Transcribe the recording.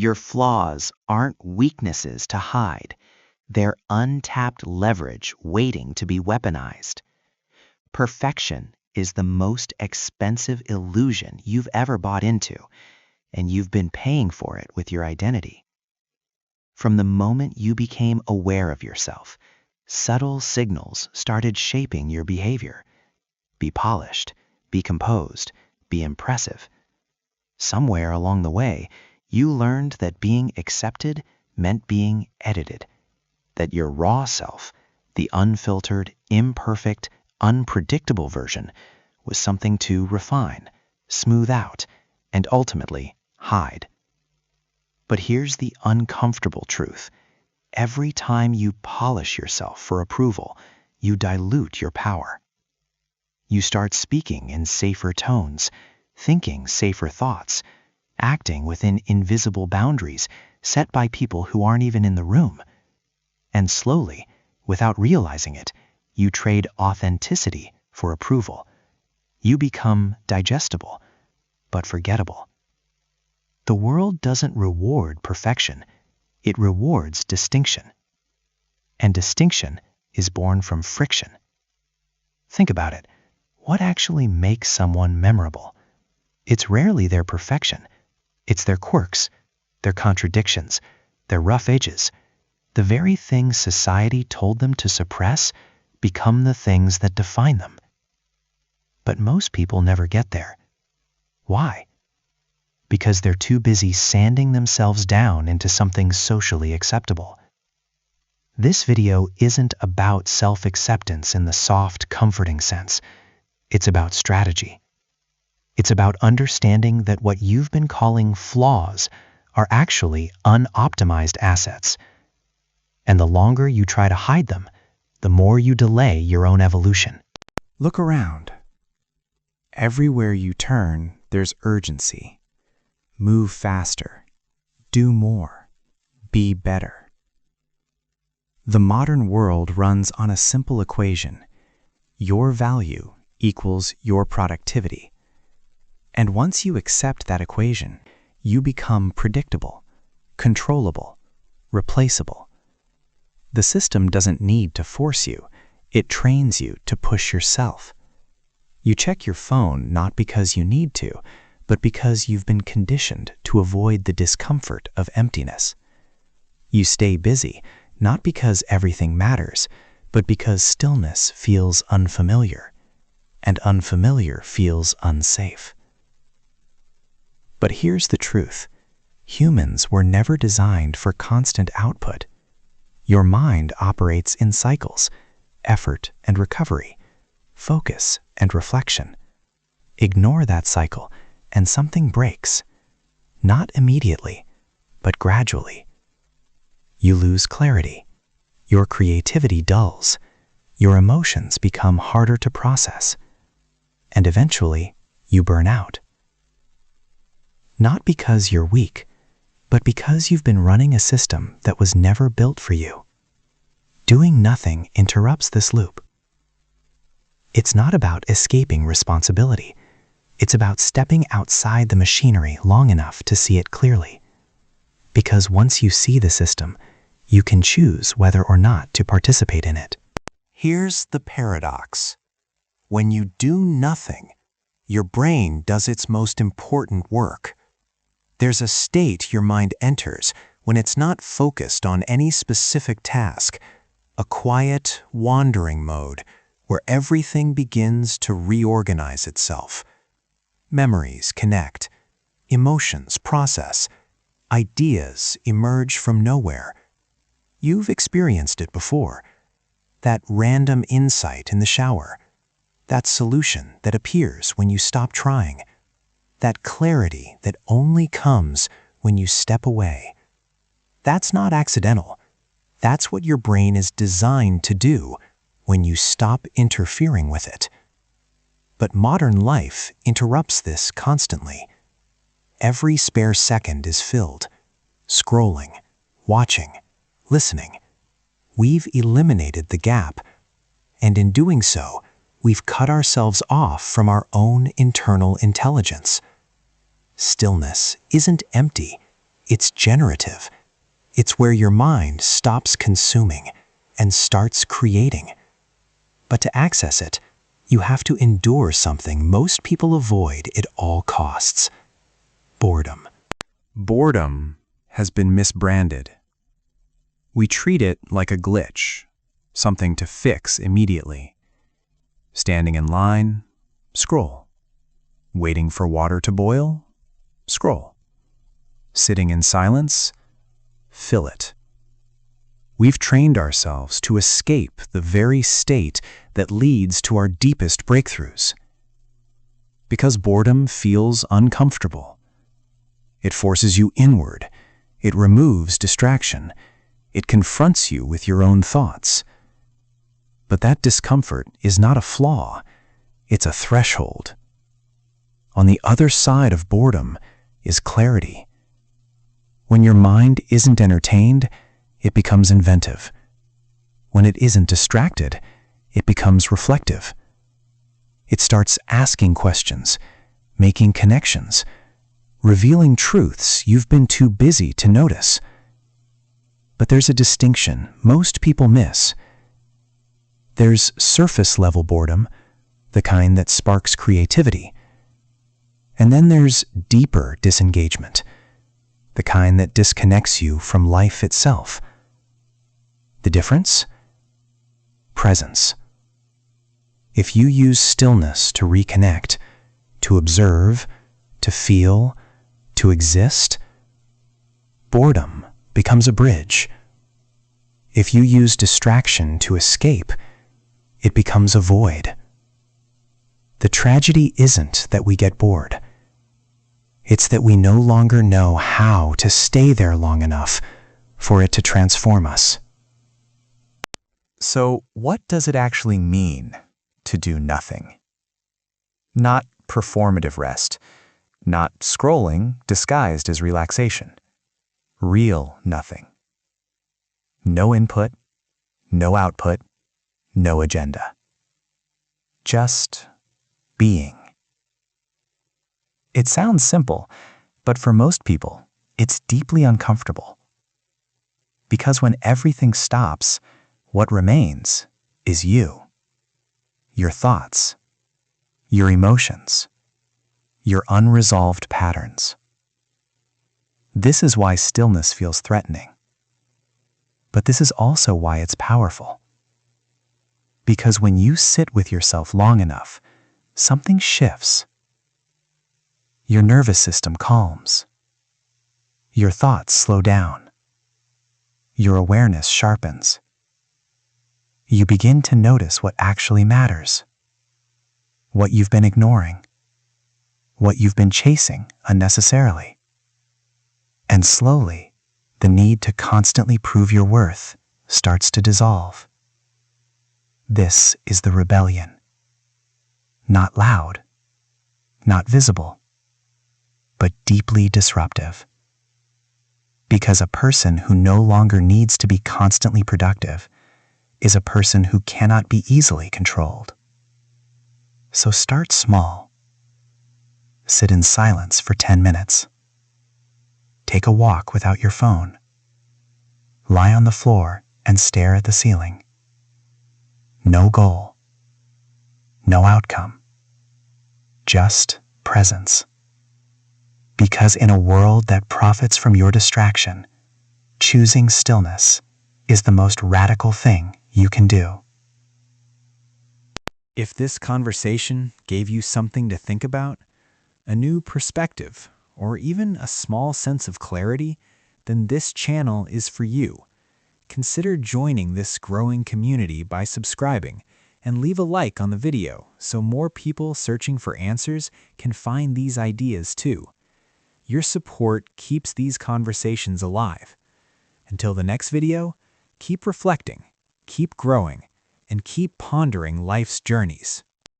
Your flaws aren't weaknesses to hide. They're untapped leverage waiting to be weaponized. Perfection is the most expensive illusion you've ever bought into, and you've been paying for it with your identity. From the moment you became aware of yourself, subtle signals started shaping your behavior. Be polished, be composed, be impressive. Somewhere along the way, you learned that being accepted meant being edited, that your raw self, the unfiltered, imperfect, unpredictable version, was something to refine, smooth out, and ultimately hide. But here's the uncomfortable truth. Every time you polish yourself for approval, you dilute your power. You start speaking in safer tones, thinking safer thoughts, acting within invisible boundaries set by people who aren't even in the room. And slowly, without realizing it, you trade authenticity for approval. You become digestible, but forgettable. The world doesn't reward perfection. It rewards distinction. And distinction is born from friction. Think about it. What actually makes someone memorable? It's rarely their perfection. It's their quirks, their contradictions, their rough edges. The very things society told them to suppress become the things that define them. But most people never get there. Why? Because they're too busy sanding themselves down into something socially acceptable. This video isn't about self-acceptance in the soft, comforting sense. It's about strategy. It's about understanding that what you've been calling flaws are actually unoptimized assets. And the longer you try to hide them, the more you delay your own evolution. Look around. Everywhere you turn, there's urgency. Move faster. Do more. Be better. The modern world runs on a simple equation. Your value equals your productivity. And once you accept that equation, you become predictable, controllable, replaceable. The system doesn't need to force you. It trains you to push yourself. You check your phone not because you need to, but because you've been conditioned to avoid the discomfort of emptiness. You stay busy not because everything matters, but because stillness feels unfamiliar, and unfamiliar feels unsafe. But here's the truth. Humans were never designed for constant output. Your mind operates in cycles, effort and recovery, focus and reflection. Ignore that cycle and something breaks. Not immediately, but gradually. You lose clarity. Your creativity dulls. Your emotions become harder to process. And eventually, you burn out. Not because you're weak, but because you've been running a system that was never built for you. Doing nothing interrupts this loop. It's not about escaping responsibility. It's about stepping outside the machinery long enough to see it clearly. Because once you see the system, you can choose whether or not to participate in it. Here's the paradox. When you do nothing, your brain does its most important work. There's a state your mind enters when it's not focused on any specific task, a quiet, wandering mode where everything begins to reorganize itself. Memories connect, emotions process, ideas emerge from nowhere. You've experienced it before. That random insight in the shower, that solution that appears when you stop trying, that clarity that only comes when you step away. That's not accidental. That's what your brain is designed to do when you stop interfering with it. But modern life interrupts this constantly. Every spare second is filled. Scrolling, watching, listening. We've eliminated the gap, and in doing so, we've cut ourselves off from our own internal intelligence. Stillness isn't empty, It's generative. It's where your mind stops consuming and starts creating. But to access it, you have to endure something most people avoid at all costs: boredom. Boredom has been misbranded. We treat it like a glitch, something to fix immediately. Standing in line, scroll. Waiting for water to boil, scroll. Sitting in silence, fill it. We've trained ourselves to escape the very state that leads to our deepest breakthroughs. Because boredom feels uncomfortable. It forces you inward. It removes distraction. It confronts you with your own thoughts. But that discomfort is not a flaw. It's a threshold. On the other side of boredom is clarity. When your mind isn't entertained, it becomes inventive. When it isn't distracted, it becomes reflective. It starts asking questions, making connections, revealing truths you've been too busy to notice. But there's a distinction most people miss. There's surface-level boredom, the kind that sparks creativity. And then there's deeper disengagement, the kind that disconnects you from life itself. The difference? Presence. If you use stillness to reconnect, to observe, to feel, to exist, boredom becomes a bridge. If you use distraction to escape, it becomes a void. The tragedy isn't that we get bored. It's that we no longer know how to stay there long enough for it to transform us. So, what does it actually mean to do nothing? Not performative rest, not scrolling disguised as relaxation. Real nothing. No input, no output, no agenda. Just being. It sounds simple, but for most people, it's deeply uncomfortable. Because when everything stops, what remains is you. Your thoughts, your emotions, your unresolved patterns. This is why stillness feels threatening. But this is also why it's powerful. Because when you sit with yourself long enough, something shifts. Your nervous system calms. Your thoughts slow down. Your awareness sharpens. You begin to notice what actually matters. What you've been ignoring. What you've been chasing unnecessarily. And slowly, the need to constantly prove your worth starts to dissolve. This is the rebellion. Not loud, not visible, but deeply disruptive. Because a person who no longer needs to be constantly productive is a person who cannot be easily controlled. So start small. Sit in silence for 10 minutes. Take a walk without your phone. Lie on the floor and stare at the ceiling. No goal. No outcome. Just presence. Because in a world that profits from your distraction, choosing stillness is the most radical thing you can do. If this conversation gave you something to think about, a new perspective, or even a small sense of clarity, then this channel is for you. Consider joining this growing community by subscribing and leave a like on the video so more people searching for answers can find these ideas too. Your support keeps these conversations alive. Until the next video, keep reflecting, keep growing, and keep pondering life's journeys.